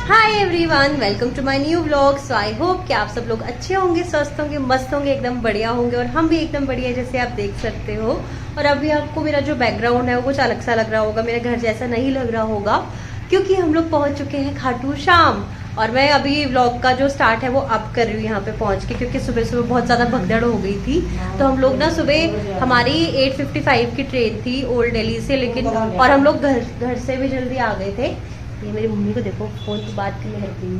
Hi everyone, welcome to my new vlog. So I hope कि आप सब लोग अच्छे होंगे, स्वस्थ होंगे, मस्त होंगे, एकदम बढ़िया होंगे और हम भी एकदम बढ़िया जैसे आप देख सकते हो। और अभी आपको मेरा जो बैकग्राउंड है वो कुछ अलग सा लग रहा होगा, मेरे घर जैसा नहीं लग रहा होगा, क्योंकि हम लोग पहुंच चुके हैं खाटू श्याम। और मैं अभी व्लॉग का जो स्टार्ट है वो अब कर रही हूँ यहाँ पे पहुँच के, क्योंकि सुबह सुबह बहुत ज़्यादा भगदड़ हो गई थी। तो हम लोग ना सुबह हमारी 8:55 की ट्रेन थी ओल्ड दिल्ली से, लेकिन और हम लोग घर से भी जल्दी आ गए थे। ये मेरी मम्मी को देखो, फोन पे बात करने लगती है।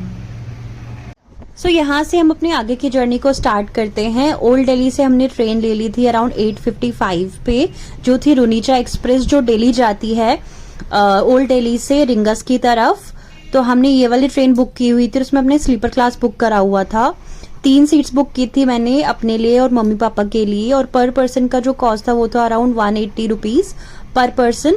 सो यहाँ से हम अपने आगे की जर्नी को स्टार्ट करते हैं। ओल्ड दिल्ली से हमने ट्रेन ले ली थी अराउंड 8:55 पे, जो थी रुनीचा एक्सप्रेस, जो डेली जाती है ओल्ड दिल्ली से रिंगस की तरफ। तो हमने ये वाली ट्रेन बुक की हुई थी, उसमें अपने स्लीपर क्लास बुक करा हुआ था। 3 सीट्स बुक की थी मैंने अपने लिए और मम्मी पापा के लिए, और पर पर्सन का जो कॉस्ट था वो था अराउंड 180 रुपीज पर पर्सन।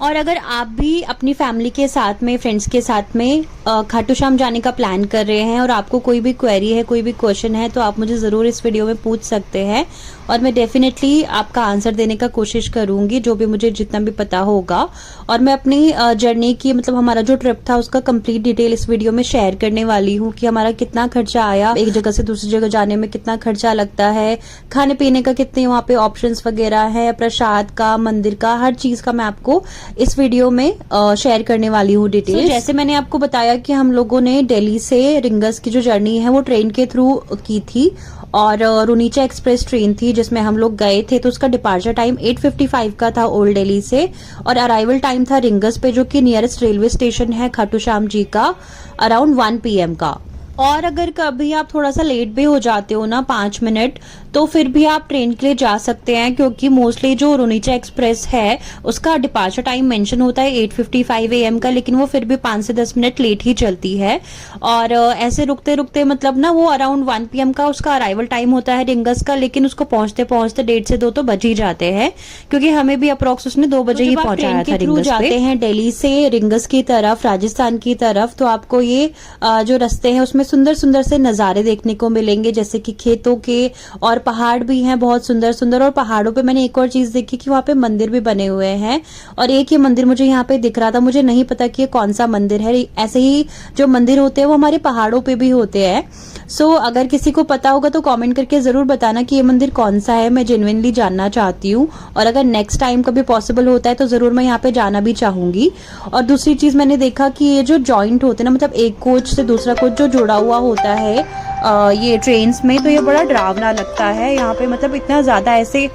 और अगर आप भी अपनी फैमिली के साथ में, फ्रेंड्स के साथ में खाटू श्याम जाने का प्लान कर रहे हैं और आपको कोई भी क्वेरी है, कोई भी क्वेश्चन है, तो आप मुझे ज़रूर इस वीडियो में पूछ सकते हैं और मैं डेफिनेटली आपका आंसर देने का कोशिश करूंगी, जो भी मुझे जितना भी पता होगा। और मैं अपनी जर्नी की, मतलब हमारा जो ट्रिप था उसका कंप्लीट डिटेल इस वीडियो में शेयर करने वाली हूँ कि हमारा कितना खर्चा आया, एक जगह से दूसरी जगह जाने में कितना खर्चा लगता है, खाने पीने का कितने वहाँ पे ऑप्शंस वगैरह है, प्रसाद का, मंदिर का, हर चीज का मैं आपको इस वीडियो में शेयर करने वाली हूँ डिटेल। जैसे मैंने आपको बताया कि हम लोगों ने दिल्ली से रिंगस की जो जर्नी है वो ट्रेन के थ्रू की थी, और रुनीचा एक्सप्रेस ट्रेन थी जिसमें हम लोग गए थे। तो उसका डिपार्चर टाइम 8:55 का था ओल्ड दिल्ली से, और अराइवल टाइम था रिंगस पे, जो कि नियरेस्ट रेलवे स्टेशन है खाटू श्याम जी का, अराउंड 1 PM का। और अगर कभी आप थोड़ा सा लेट भी हो जाते हो ना 5 मिनट, तो फिर भी आप ट्रेन के लिए जा सकते हैं, क्योंकि मोस्टली जो रुनीचा एक्सप्रेस है उसका डिपार्चर टाइम मेंशन होता है 8:55 AM का, लेकिन वो फिर भी 5 से 10 मिनट लेट ही चलती है। और ऐसे रुकते रुकते मतलब ना वो अराउंड 1 PM का उसका अराइवल टाइम होता है रिंगस का, लेकिन उसको पहुंचते पहुंचते 1:30 से 2 तो बज ही जाते हैं, क्योंकि हमें भी अप्रोक्स उसने 2 बजे ही पहुंचाया था रिंगस पे। जाते हैं दिल्ली से रिंगस की तरफ, राजस्थान की तरफ, तो आपको ये जो रास्ते हैं उसमें सुंदर सुंदर से नजारे देखने को मिलेंगे, जैसे कि खेतों के, और पहाड़ भी हैं बहुत सुंदर सुंदर। और पहाड़ों पे मैंने एक और चीज देखी कि वहाँ पे मंदिर भी बने हुए हैं, और एक ये मंदिर मुझे यहाँ पे दिख रहा था, मुझे नहीं पता कि ये कौन सा मंदिर है। ऐसे ही जो मंदिर होते हैं वो हमारे पहाड़ों पे भी होते हैं। सो अगर किसी को पता होगा तो कमेंट करके जरूर बताना कि ये मंदिर कौन सा है, मैं जेन्युइनली जानना चाहती हूँ। और अगर नेक्स्ट टाइम कभी पॉसिबल होता है तो जरूर मैं यहाँ पे जाना भी चाहूंगी। और दूसरी चीज मैंने देखा कि ये जो जॉइंट होते हैं ना, मतलब एक कोच से दूसरा कोच जो जुड़ा हुआ होता है ये ट्रेन्स में, तो ये बड़ा डरावना लगता है यहाँ पे, मतलब इतना ज्यादा ऐसे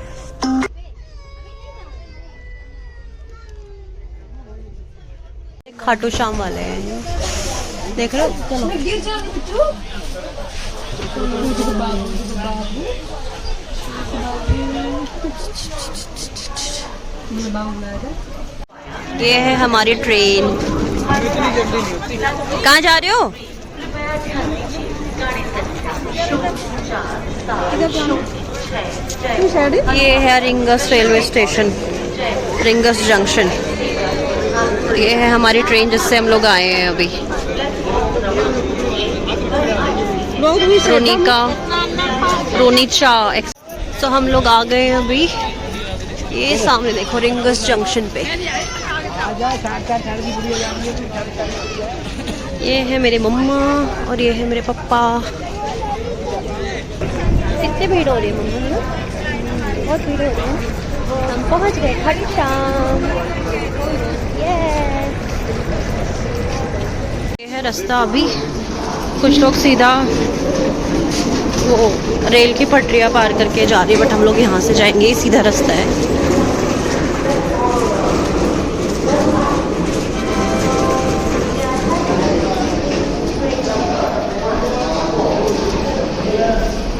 खाटू श्याम वाले हैं, देख रहे हो। ये है हमारी ट्रेन। कहाँ जा रहे हो? ये है rings railway station, rings junction. ये है हमारी ट्रेन जिससे हम लोग आए हैं अभी, रुनीचा। तो हम लोग आ गए हैं अभी, ये सामने देखो रिंगस जंक्शन पे। ये है मेरे मम्मा और ये है मेरे पापा। कितनी भीड़ हो रही है मम्मा, बहुत भीड़ हो रही है। हम पहुंच गए खाटू श्याम। ये है रास्ता। अभी कुछ लोग सीधा वो रेल की पटरियां पार करके जा रही है, बट हम लोग यहाँ से जाएंगे, सीधा रास्ता है।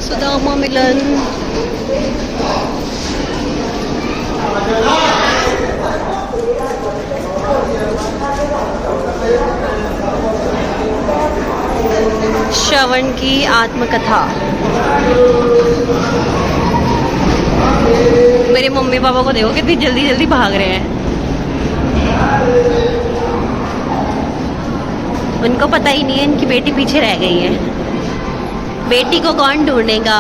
सुदामा मिलन। श्रवण की आत्मकथा। मेरे मम्मी पापा को देखो कितनी जल्दी जल्दी भाग रहे हैं, उनको पता ही नहीं है इनकी बेटी पीछे रह गई है। बेटी को कौन ढूंढेगा?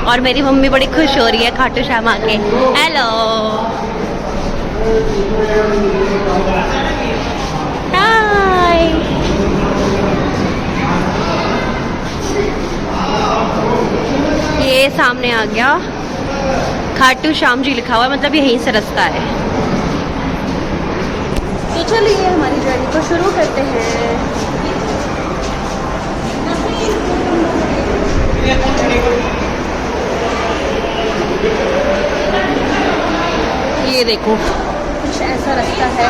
और मेरी मम्मी बड़ी खुश हो रही है खाटू श्याम आके। Hello hi. ये सामने आ गया खाटू श्याम जी लिखा हुआ है, मतलब यहीं से रास्ता है। तो चलिए हमारी जर्नी को शुरू करते हैं। ये देखो कुछ ऐसा रास्ता है,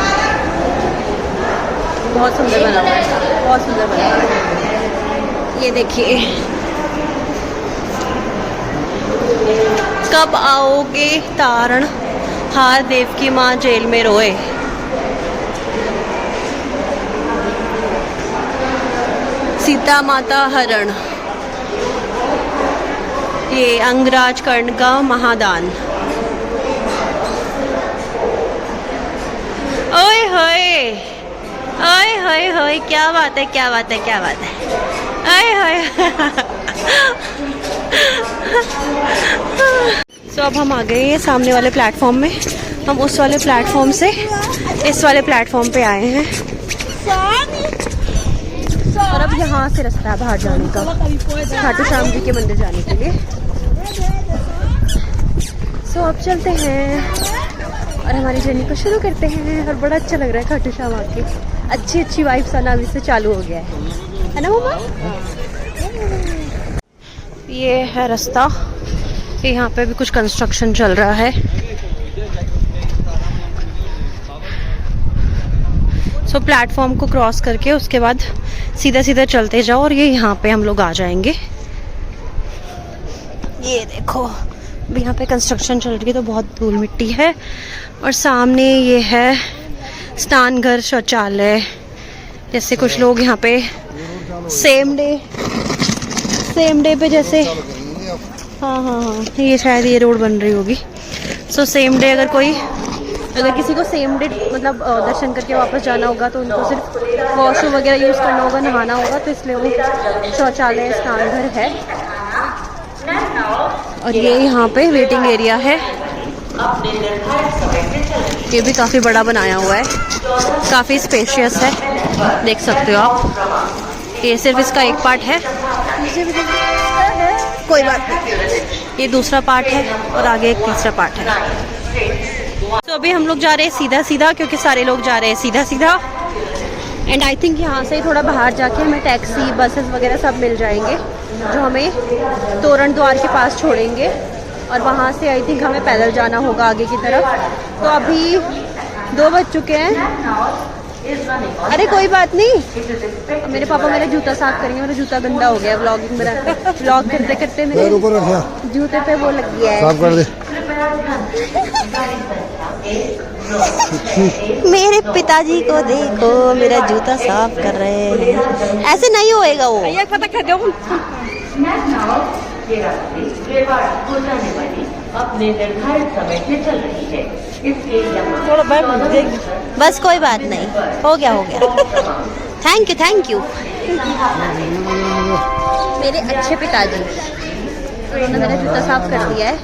बहुत सुंदर बना हुआ है, बहुत सुंदर बना हुआ है। ये देखिए, कब आओगे तारण, हार देव की माँ जेल में रोए। सीता माता हरण, ये अंगराज कर्ण का महादान। ओए होए, ओए होए होए, क्या बात है, क्या बात है, क्या बात है, ओए होए। तो अब हम आ गए हैं सामने वाले प्लेटफॉर्म में। हम उस वाले प्लेटफॉर्म से इस वाले प्लेटफॉर्म पे आए हैं और अब यहाँ से रास्ता है बाहर जाने का, खाटू श्याम जी के मंदिर जाने के लिए। सो अब चलते हैं और हमारी जर्नी को शुरू करते हैं। और बड़ा अच्छा लग रहा है खाटू श्याम आके, अच्छी अच्छी वाइब्स आना अभी से चालू हो गया है ना मम्मा। ये है रास्ता, यहाँ पे भी कुछ कंस्ट्रक्शन चल रहा है। सो प्लेटफॉर्म को क्रॉस करके उसके बाद सीधा सीधा चलते जाओ और ये यहाँ पे हम लोग आ जाएंगे। ये देखो अभी यहाँ पे कंस्ट्रक्शन चल रही है तो बहुत धूल मिट्टी है। और सामने ये है स्नान घर शौचालय, जैसे कुछ लोग यहाँ पे सेम डे पे जैसे, हाँ हाँ हाँ, ये शायद ये रोड बन रही होगी। सो सेम डे अगर किसी को सेम डे मतलब दर्शन करके वापस जाना होगा तो उनको सिर्फ वॉशरूम वगैरह यूज़ करना होगा, नहाना होगा, तो इसलिए वो शौचालय स्नान घर है। और ये यहाँ पे वेटिंग एरिया है, ये भी काफ़ी बड़ा बनाया हुआ है, काफ़ी स्पेशियस है, देख सकते हो आप। ये सिर्फ इसका एक पार्ट है, कोई बात नहीं, ये दूसरा पार्ट है और आगे एक तीसरा पार्ट है। तो अभी हम लोग जा रहे हैं सीधा सीधा, क्योंकि सारे लोग जा रहे हैं सीधा सीधा। एंड आई थिंक यहाँ से ही थोड़ा बाहर जाके हमें टैक्सी बसेस वगैरह सब मिल जाएंगे जो हमें तोरण द्वार के पास छोड़ेंगे। और वहाँ से आई थिंक हमें पैदल जाना होगा आगे की तरफ। तो अभी 2 बज चुके हैं। अरे कोई बात नहीं, मेरे पापा मेरा जूता साफ करेंगे, मेरा जूता गंदा हो गया व्लॉगिंग बनाते, व्लॉग करते करते मेरे जूते पे वो लग गया है। साफ कर दे। मेरे पिताजी को देखो, मेरा जूता साफ कर रहे हैं, ऐसे नहीं होएगा वो। अपने निर्धारित समय से चल रही है, इसलिए बस कोई बात नहीं, हो गया हो गया। थैंक यू मेरे अच्छे पिताजी, उन्होंने मेरा जूता साफ कर दिया है।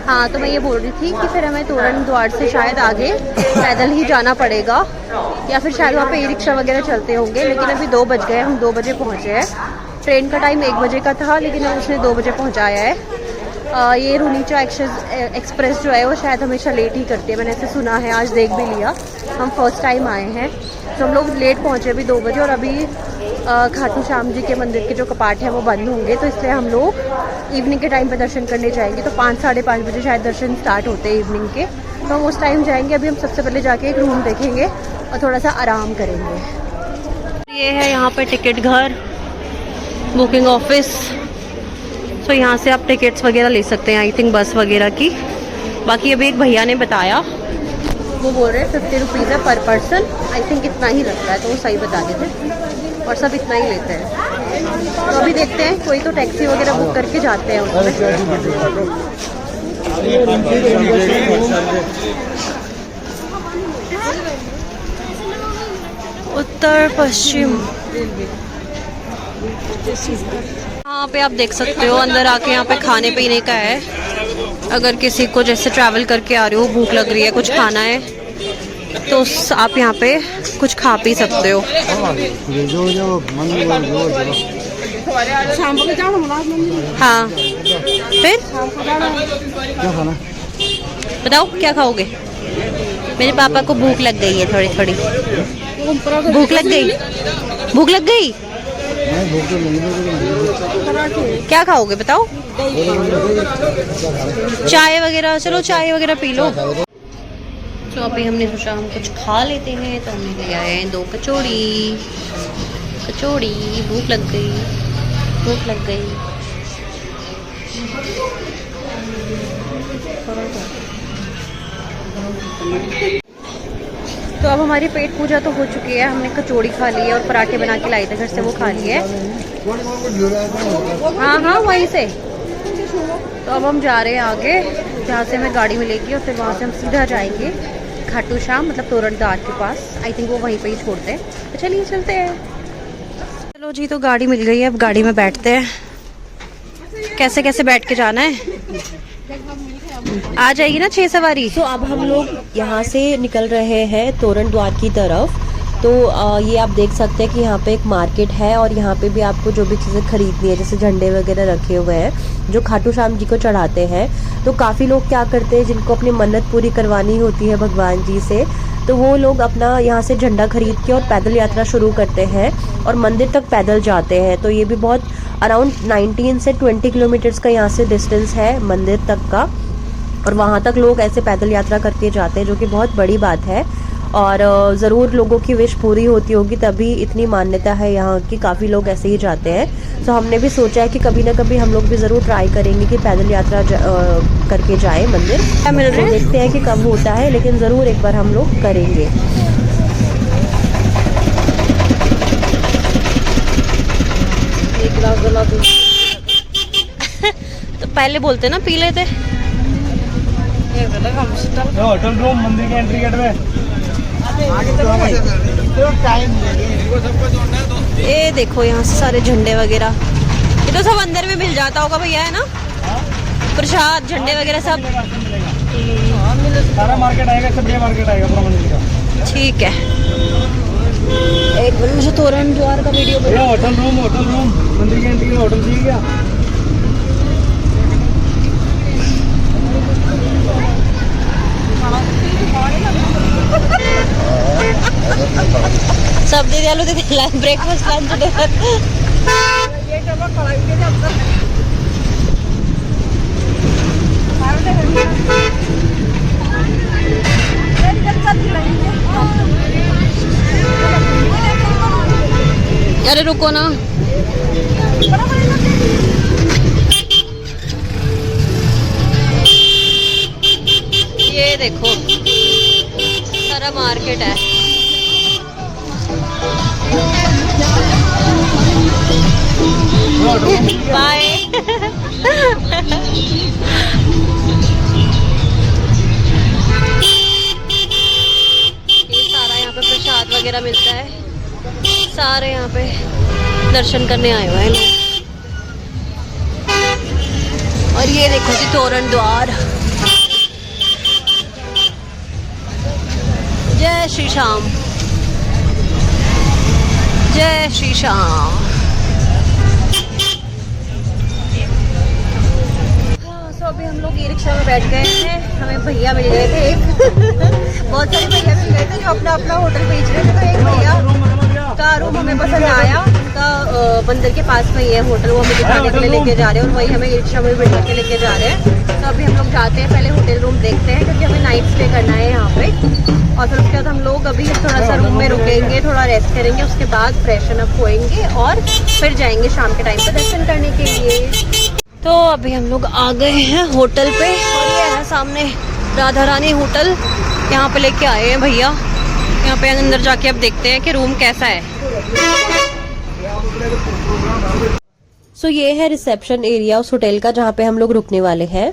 हाँ, तो मैं ये बोल रही थी कि फिर हमें तोरण द्वार से शायद आगे पैदल ही जाना पड़ेगा, या फिर शायद वहाँ पे ई रिक्शा वगैरह चलते होंगे। लेकिन अभी 2 बज गए, हम 2 बजे पहुँचे हैं। ट्रेन का टाइम 1 बजे का था, लेकिन उसने 2 बजे पहुँचाया है। ये रूनीचा एक्सप्रेस जो है वो शायद हमेशा लेट ही करती है, मैंने ऐसे सुना है, आज देख भी लिया। हम फर्स्ट टाइम आए हैं तो हम लोग लेट पहुँचे अभी 2 बजे। और अभी खाटू श्याम जी के मंदिर के जो कपाट हैं वो बंद होंगे, तो इसलिए हम लोग इवनिंग के टाइम पे दर्शन करने जाएंगे। तो 5 साढ़े 5 बजे शायद दर्शन स्टार्ट होते हैं इवनिंग के, तो हम उस टाइम जाएंगे। अभी हम सबसे पहले जाके एक रूम देखेंगे और थोड़ा सा आराम करेंगे। ये है यहाँ पे टिकट घर, बुकिंग ऑफिस। तो यहाँ से आप टिकट्स वगैरह ले सकते हैं, आई थिंक बस वगैरह की। बाकी अभी एक भैया ने बताया, वो बोल रहे हैं 50 रुपीज़ है पर पर्सन, आई थिंक इतना ही लगता है, तो वो सही बता देते थे और सब इतना ही लेते हैं। तो अभी देखते हैं, कोई तो टैक्सी वगैरह बुक करके जाते हैं उसमें। उत्तर पश्चिम, यहाँ पे आप देख सकते हो अंदर आके यहाँ पे खाने पीने का है। अगर किसी को जैसे ट्रैवल करके आ रहे हो, भूख लग रही है, कुछ खाना है, तो आप यहाँ पे कुछ खा पी सकते हो। हाँ, फिर क्या खाना? बताओ क्या खाओगे? मेरे पापा को भूख लग गई है, थोड़ी थोड़ी भूख लग गई। भूख लग गई? क्या खाओगे बताओ? चाय वगैरह, चलो चाय वगैरह पी लो। तो अभी हमने सोचा हम कुछ खा लेते हैं, तो हमने ले आए हैं 2 कचौड़ी। कचौड़ी, भूख लग गई, भूख लग गई। तो अब हमारी पेट पूजा तो हो चुकी है। हमने कचौड़ी खा ली है और पराठे बना के लाए थे घर से, वो खा लिए। हाँ हाँ, वहीं से। तो अब हम जा रहे हैं आगे, जहाँ से हमें गाड़ी मिलेगी और फिर वहाँ से हम सीधा जाएंगे खाटू श्याम, मतलब तोरण द्वार के पास। आई थिंक वो वहीं पे ही छोड़ते हैं। तो चलिए चलते हैं। चलो जी, तो गाड़ी मिल गई है, अब गाड़ी में बैठते हैं। कैसे कैसे बैठ के जाना है? आ जाएगी ना 6 सवारी। तो अब हम लोग यहाँ से निकल रहे हैं तोरण द्वार की तरफ। तो ये आप देख सकते हैं कि यहाँ पे एक मार्केट है और यहाँ पे भी आपको जो भी चीज़ें खरीदनी है, जैसे झंडे वगैरह रखे हुए हैं जो खाटू श्याम जी को चढ़ाते हैं। तो काफ़ी लोग क्या करते हैं, जिनको अपनी मन्नत पूरी करवानी होती है भगवान जी से, तो वो लोग अपना यहाँ से झंडा खरीद के और पैदल यात्रा शुरू करते हैं और मंदिर तक पैदल जाते हैं। तो ये भी बहुत अराउंड 19 से 20 किलोमीटर्स का यहाँ से डिस्टेंस है मंदिर तक का, और वहाँ तक लोग ऐसे पैदल यात्रा करके जाते हैं, जो कि बहुत बड़ी बात है। और ज़रूर लोगों की विश पूरी होती होगी, तभी इतनी मान्यता है यहाँ की, काफ़ी लोग ऐसे ही जाते हैं। तो हमने भी सोचा है कि कभी ना कभी हम लोग भी ज़रूर ट्राई करेंगे कि पैदल यात्रा करके जाए मंदिर। क्या मिल रहा है? देखते हैं कि कब होता है, लेकिन ज़रूर एक बार हम लोग करेंगे। एक गिलास जला दो। तो पहले बोलते ना, पी लेते। होटल रूम मंदिर के एंट्री गेट में ये देखो यहाँ से सारे झंडे वगैरह, ये तो सब अंदर में मिल जाता होगा भैया, है ना? प्रसाद, झंडे वगैरह सब सारा मार्केट आएगा, सब ये मार्केट आएगा पूरा मंदिर का। ठीक है। एक बार मुझे तोरण द्वार का वीडियो ये होटल रूम मंदिर के एंट्री में होटल चाहिए क्या? सब दे दिया, दे ब्रेकफास्ट लंच डिनर। अरे रुको ना, ये देखो सारा मार्केट है। बाय। ये सारा यहाँ पे प्रसाद वगैरह मिलता है, सारे यहाँ पे दर्शन करने आए हुए हैं लोग। और ये देखो जी तोरण द्वार। जय श्री श्याम, जय श्री श्याम। तो अभी हम लोग ई रिक्शा में बैठ गए हैं, हमें भैया मिल गए थे एक बहुत सारे भैया मिल गए थे जो अपना अपना होटल बेच रहे थे। तो एक भैया का रूम हमें पसंद आया, उनका बंदर के पास में ही है होटल, वो हमें दिखाने के लिए लेके जा रहे हैं और वही हमें ई रिक्शा में बैठ के लेके जा रहे हैं। तो अभी हम लोग जाते हैं, पहले होटल रूम देखते हैं क्योंकि हमें नाइट स्टे करना है यहाँ पे, और फिर उसके बाद हम लोग अभी थोड़ा सा रूम में रुकेंगे, थोड़ा रेस्ट करेंगे, उसके बाद फ्रेशन अप होएंगे और फिर जाएंगे शाम के टाइम पे दर्शन करने के लिए। तो अभी हम लोग आ गए हैं होटल पे, और ये है सामने राधा रानी होटल, यहाँ पे लेके आए हैं भैया। यहाँ पे अंदर जाके अब देखते हैं कि रूम कैसा है। सो ये है रिसेप्शन एरिया उस होटल का जहाँ पे हम लोग रुकने वाले हैं।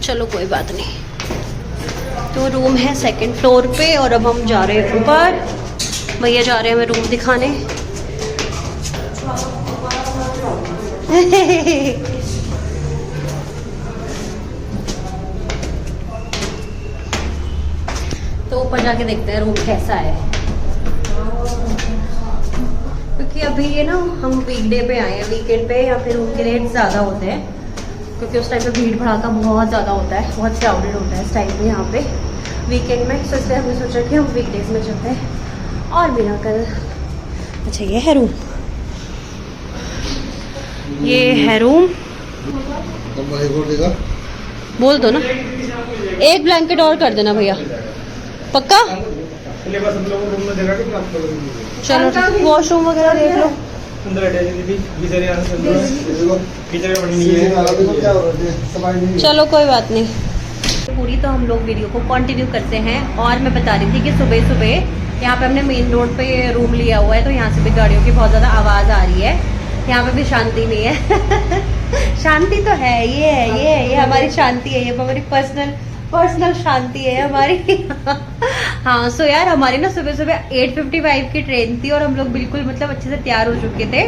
चलो कोई बात नहीं। तो रूम है 2nd फ्लोर पे और अब हम जा रहे हैं ऊपर। भैया जा रहे हैं हमें रूम दिखाने। तो ऊपर जाके देखते हैं रूम कैसा है, क्योंकि अभी ये ना हम वीकडे पे आए हैं, वीकेंड पे यहाँ पे रूम के रेट ज़्यादा होते हैं, क्योंकि उस टाइम पे भीड़ भड़ाका बहुत ज़्यादा होता है, बहुत क्राउडेड होता है इस टाइम पे यहाँ पे वीकेंड में। तो इसलिए हमने सोचा कि हम वीकडेज में चलते हैं। और मेरा कल अच्छा ये है रूम, ये है रूम। बोल दो ना, एक ब्लैंकेट और कर देना भैया, पक्का? चलो वॉशरूम वगैरह देख लो। चलो कोई बात नहीं। पूरी तो हम लोग वीडियो को कंटिन्यू करते हैं। और मैं बता रही थी कि सुबह सुबह यहाँ पे हमने मेन रोड पे रूम लिया हुआ है, तो यहाँ से भी गाड़ियों की बहुत ज़्यादा आवाज़ आ रही है। यहाँ पे भी शांति नहीं है। शांति तो है, ये हमारी शांति है, ये हमारी पर्सनल शांति है हमारी। हाँ सो यार हमारी ना सुबह सुबह 8:55 की ट्रेन थी और हम लोग बिल्कुल मतलब अच्छे से तैयार हो चुके थे।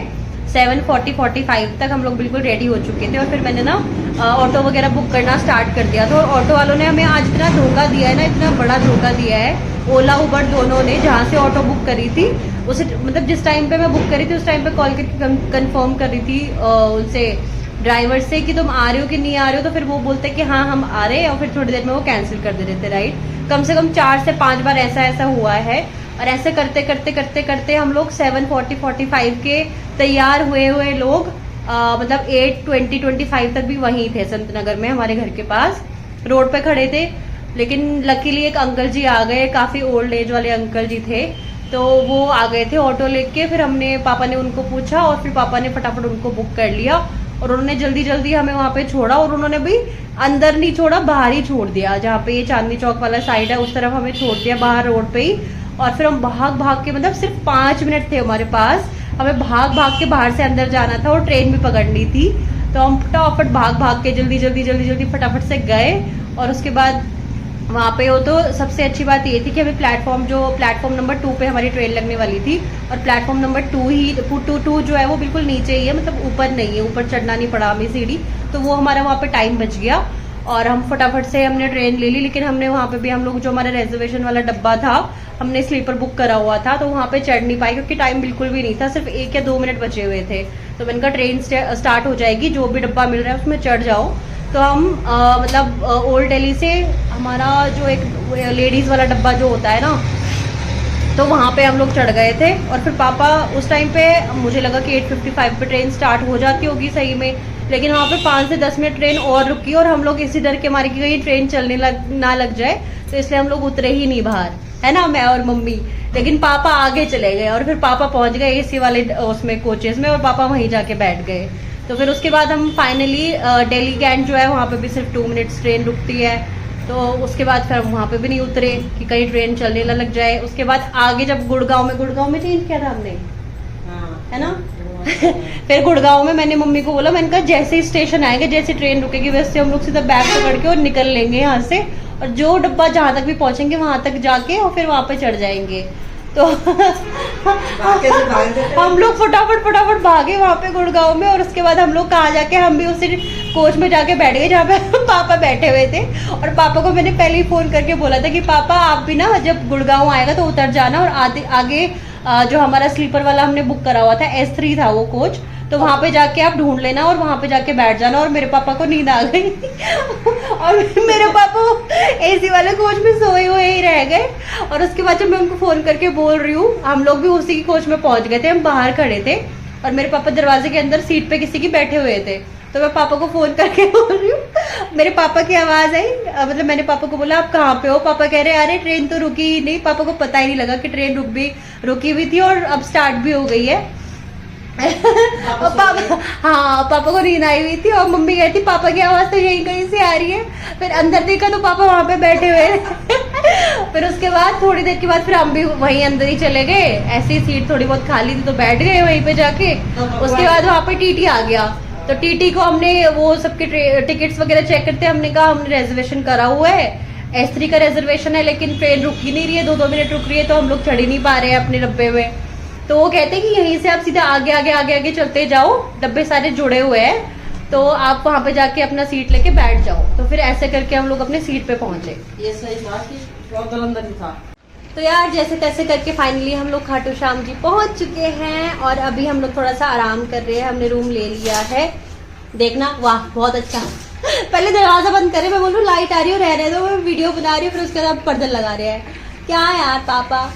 7:45 तक हम लोग बिल्कुल रेडी हो चुके थे। और फिर मैंने ना ऑटो वगैरह बुक करना स्टार्ट कर दिया था। और ऑटो वालों ने हमें आज इतना धोखा दिया है ना, इतना बड़ा धोखा दिया है। ओला उबर दोनों ने, जहाँ से ऑटो बुक करी थी उसे मतलब जिस टाइम पे मैं बुक करी थी उस टाइम पे कॉल करके कंफर्म कर रही थी उनसे, ड्राइवर से, कि तुम आ रहे हो कि नहीं आ रहे हो। तो फिर वो बोलते कि हाँ हम आ रहे हैं, और फिर थोड़ी देर में वो कैंसिल कर दे रहे थे राइड। कम से कम 4 से 5 बार ऐसा हुआ है। और ऐसे करते करते हम लोग 7:45 के तैयार हुए लोग मतलब 8:20-25 तक भी वहीं थे, संत नगर में हमारे घर के पास रोड पे खड़े थे। लेकिन लकीली एक अंकल जी आ गए, काफ़ी ओल्ड एज वाले अंकल जी थे, तो वो आ गए थे ऑटो लेके। फिर हमने पापा ने उनको पूछा और फिर पापा ने फटाफट उनको बुक कर लिया। और उन्होंने जल्दी हमें वहाँ पे छोड़ा। और उन्होंने भी अंदर नहीं छोड़ा, बाहर ही छोड़ दिया, जहाँ पे ये चांदनी चौक वाला साइड है उस तरफ हमें छोड़ दिया, बाहर रोड पे ही। और फिर हम भाग के मतलब सिर्फ 5 मिनट थे हमारे पास, हमें भाग के बाहर से अंदर जाना था और ट्रेन भी पकड़नी थी। तो हम फटाफट भाग के जल्दी फटाफट से गए। और उसके बाद वहाँ पे वो तो सबसे अच्छी बात ये थी कि हमें प्लेटफॉर्म नंबर 2 पे हमारी ट्रेन लगने वाली थी। और प्लेटफॉर्म नंबर 2 जो है वो बिल्कुल नीचे ही है, मतलब ऊपर नहीं है, ऊपर चढ़ना नहीं पड़ा हमें सीढ़ी। तो वो हमारा वहाँ पे टाइम बच गया और हम फटाफट से हमने ट्रेन ले ली। लेकिन हमने वहाँ पे भी हम लोग जो हमारा रिजर्वेशन वाला डब्बा था, हमने स्लीपर बुक करा हुआ था, तो वहाँ पे चढ़ नहीं पाए क्योंकि टाइम बिल्कुल भी नहीं था, सिर्फ 1 या 2 मिनट बचे हुए थे। तो मैंने कहा ट्रेन स्टार्ट हो जाएगी, जो भी डब्बा मिल रहा है उसमें चढ़ जाओ। तो हम मतलब ओल्ड दिल्ली से हमारा जो एक लेडीज़ वाला डब्बा जो होता है ना, तो वहाँ पे हम लोग चढ़ गए थे। और फिर पापा उस टाइम पे मुझे लगा कि 8:55 पे ट्रेन स्टार्ट हो जाती होगी सही में, लेकिन वहाँ पे 5 से 10 मिनट ट्रेन और रुकी। और हम लोग इसी डर के मारे कि कहीं ट्रेन चलने ना लग जाए, तो इसलिए हम लोग उतरे ही नहीं बाहर, है ना, मैं और मम्मी। लेकिन पापा आगे चले गए और फिर पापा पहुँच गए एसी वाले उसमें कोचेस में, और पापा वहीं जाके बैठ गए। तो फिर उसके बाद हम फाइनली दिल्ली कैंट जो है वहाँ पे भी सिर्फ 2 मिनट्स ट्रेन रुकती है। तो उसके बाद फिर हम वहाँ पे भी नहीं उतरे कि कहीं ट्रेन चलने ना लग जाए। उसके बाद आगे जब गुड़गांव में चेंज किया था हमने, है ना। फिर गुड़गांव में मैंने मम्मी को बोला, मैंने कहा जैसे ही स्टेशन आएंगे, जैसे ट्रेन रुकेगी, वैसे हम लोग सीधा बैग पकड़ के और निकल लेंगे यहाँ से, और जो डब्बा जहाँ तक भी पहुँचेंगे वहाँ तक जाके और फिर वहाँ पे चढ़ जाएंगे। तो हम लोग फटाफट भागे वहाँ पे गुड़गांव में। और उसके बाद हम लोग कहाँ जाके हम भी उसी कोच में जाके बैठ गए जहाँ पे पापा बैठे हुए थे। और पापा को मैंने पहले ही फोन करके बोला था कि पापा आप भी ना जब गुड़गांव आएगा तो उतर जाना, और आगे जो हमारा स्लीपर वाला हमने बुक करा हुआ था S3 था वो कोच, तो वहाँ पे जाके आप ढूंढ लेना और वहाँ पे जाके बैठ जाना। और मेरे पापा को नींद आ गई और मेरे पापा एसी वाले कोच में सोए हुए ही रह गए। और उसके बाद जब मैं उनको फोन करके बोल रही हूँ, हम लोग भी उसी कोच में पहुंच गए थे, हम बाहर खड़े थे और मेरे पापा दरवाजे के अंदर सीट पे किसी की बैठे हुए थे। तो मैं पापा को फोन करके बोल रही हूँ, मेरे पापा की आवाज आई, मतलब मैंने पापा को बोला आप कहाँ पे हो। पापा कह रहे अरे ट्रेन तो रुकी ही नहीं। पापा को पता ही नहीं लगा कि ट्रेन रुकी हुई थी और अब स्टार्ट भी हो गई है। पापा को नींद आई हुई थी और मम्मी कहती पापा की आवाज तो यहीं कहीं से आ रही है। फिर अंदर देखा तो पापा वहां पे बैठे हुए। फिर उसके बाद थोड़ी देर के बाद फिर हम भी वहीं अंदर ही चले गए, ऐसी सीट थोड़ी बहुत खाली थी तो बैठ गए वहीं पे जाके। उसके बाद वहां पे टीटी आ गया, तो टीटी को हमने वो सबके टिकट्स वगैरह चेक करते, हमने कहा हमने रिजर्वेशन करा हुआ है S3 का रिजर्वेशन है, लेकिन ट्रेन रुक ही नहीं रही है, 2-2 मिनट रुक रही है, तो हम लोग चढ़ ही नहीं पा रहे हैं अपने डब्बे में। तो वो कहते हैं कि यहीं से आप सीधा आगे आगे आगे आगे चलते जाओ, डब्बे सारे जुड़े हुए हैं, तो आप वहां पे जाके अपना सीट लेके बैठ जाओ। तो फिर ऐसे करके हम लोग अपने सीट पे पहुंचे। ये सही था कि बहुत अंदर ही था। तो यार जैसे तैसे करके फाइनली हम लोग खाटू श्याम जी पहुंच चुके हैं और अभी हम लोग थोड़ा सा आराम कर रहे हैं। हमने रूम ले लिया है, देखना, वाह बहुत अच्छा। पहले दरवाजा बंद करे, मैं बोलूँ लाइट आ रही है, रहने दो, मैं वीडियो बना रही हूँ, फिर उसके बाद पर्दा लगा रहे हैं, क्या यार पापा।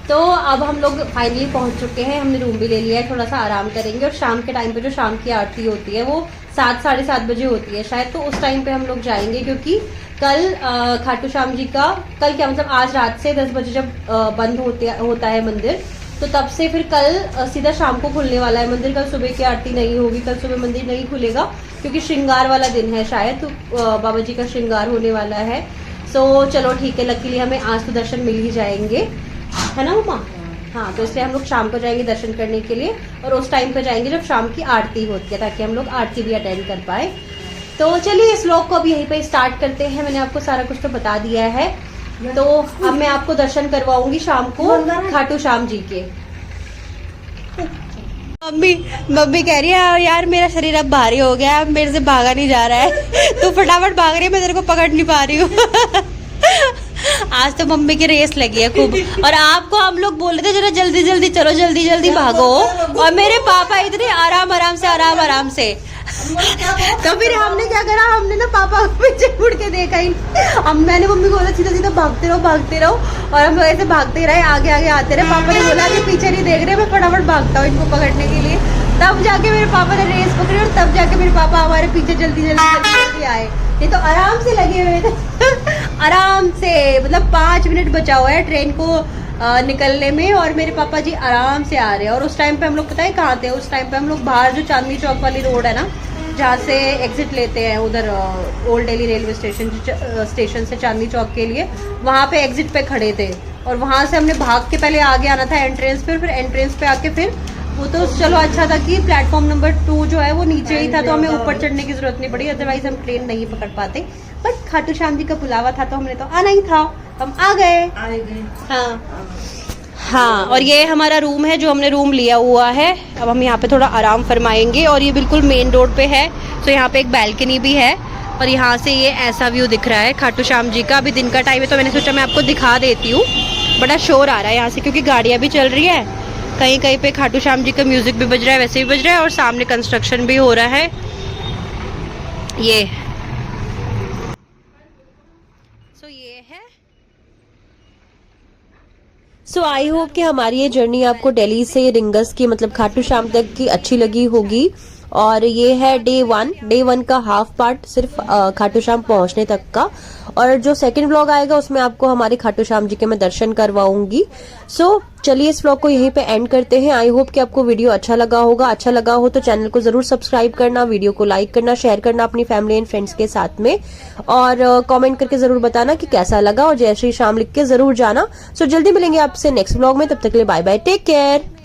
तो अब हम लोग फाइनली पहुंच चुके हैं, हमने रूम भी ले लिया है, थोड़ा सा आराम करेंगे। और शाम के टाइम पे जो शाम की आरती होती है वो 7 साढ़े 7 बजे होती है शायद, तो उस टाइम पे हम लोग जाएंगे, क्योंकि कल खाटू श्याम जी का, कल क्या मतलब आज रात से 10 बजे जब बंद होता है मंदिर, तो तब से फिर कल सीधा शाम को खुलने वाला है मंदिर। कल सुबह की आरती नहीं होगी, कल सुबह मंदिर नहीं खुलेगा, क्योंकि श्रृंगार वाला दिन है शायद, तो बाबा जी का श्रृंगार होने वाला है। सो चलो ठीक है, लकीली हमें आज तो दर्शन मिल ही जाएंगे, है ना मम्मा? हाँ, तो इसलिए हम लोग शाम को जाएंगे दर्शन करने के लिए, और उस टाइम पे जाएंगे जब शाम की आरती होती है, ताकि हम लोग आरती भी अटेंड कर पाए। तो चलिए इस व्लॉग को अब यहीं पे स्टार्ट करते हैं। मैंने आपको सारा कुछ तो बता दिया है, तो अब मैं आपको दर्शन करवाऊंगी शाम को खाटू श्याम जी के। मम्मी कह रही है यार मेरा शरीर अब भारी हो गया, अब मेरे से भागा नहीं जा रहा है, तू फटाफट भाग रही है, मैं तेरे को पकड़ नहीं पा रही हूँ। आज तो मम्मी की रेस लगी है खूब, और आपको हम लोग बोल रहे थे जरा जल्दी जल्दी चलो, जल्दी जल्दी भागो, और मेरे पापा इतने आराम आराम से। तो फिर हमने क्या करा, हमने ना पापा को पीछे मुड़ के देखा ही, मैंने मम्मी को बोला सीधा सीधा भागते रहो, और हम लोग ऐसे भागते रहे, आगे आगे आते रहे। पापा ने बोला कि पीछे नहीं देख रहे, मैं फटाफट भागता हूँ इनको पकड़ने के लिए। तब जाके मेरे पापा ने रेस पकड़ी, और तब जाके मेरे पापा हमारे पीछे जल्दी आए। ये तो आराम से लगे हुए थे आराम से, मतलब 5 मिनट बचा हुआ है ट्रेन को निकलने में, और मेरे पापा जी आराम से आ रहे हैं। और उस टाइम पे हम लोग पता है कहाँ थे, उस टाइम पे हम लोग बाहर जो चांदनी चौक वाली रोड है ना, जहाँ से एग्जिट लेते हैं उधर ओल्ड दिल्ली रेलवे स्टेशन से चांदनी चौक के लिए, वहाँ पे एग्जिट पे खड़े थे। और वहाँ से हमने भाग के पहले आगे आना था एंट्रेंस पे, फिर एंट्रेंस पे आके फिर वो तो चलो अच्छा था कि प्लेटफॉर्म नंबर 2 जो है वो नीचे ही था, तो हमें ऊपर चढ़ने की जरूरत नहीं पड़ी, अदरवाइज हम ट्रेन नहीं पकड़ पाते। बट खाटू श्याम जी का बुलावा था तो हमने तो आना ही था, हम आ गए। हाँ, और ये हमारा रूम है जो हमने रूम लिया हुआ है। अब हम यहाँ पे थोड़ा आराम फरमाएंगे, और ये बिल्कुल मेन रोड पे है, तो यहाँ पे एक बैल्कनी भी है, और यहाँ से ये ऐसा व्यू दिख रहा है खाटू श्याम जी का। अभी दिन का टाइम है, तो मैंने सोचा मैं आपको दिखा देती हूँ। बड़ा शोर आ रहा है यहाँ से, क्योंकि गाड़ियाँ भी चल रही है, कहीं कहीं पे खाटू श्याम जी का म्यूजिक भी बज रहा है, वैसे भी बज रहा है, और सामने कंस्ट्रक्शन भी हो रहा है। ये सो आई होप कि हमारी ये जर्नी आपको दिल्ली से रिंगस की मतलब खाटू श्याम तक की अच्छी लगी होगी। और ये है डे 1 का हाफ पार्ट सिर्फ खाटू श्याम पहुंचने तक का, और जो सेकंड व्लॉग आएगा उसमें आपको हमारे खाटू श्याम जी के मैं दर्शन करवाऊंगी। सो चलिए इस व्लॉग को यहीं पे एंड करते हैं। आई होप कि आपको वीडियो अच्छा लगा होगा। अच्छा लगा हो तो चैनल को जरूर सब्सक्राइब करना, वीडियो को लाइक करना, शेयर करना अपनी फैमिली एंड फ्रेंड्स के साथ में, और कमेंट करके जरूर बताना कि कैसा लगा, और जय श्री श्याम लिख के जरूर जाना। सो जल्दी मिलेंगे आपसे नेक्स्ट व्लॉग में, तब तक के लिए बाय बाय, टेक केयर।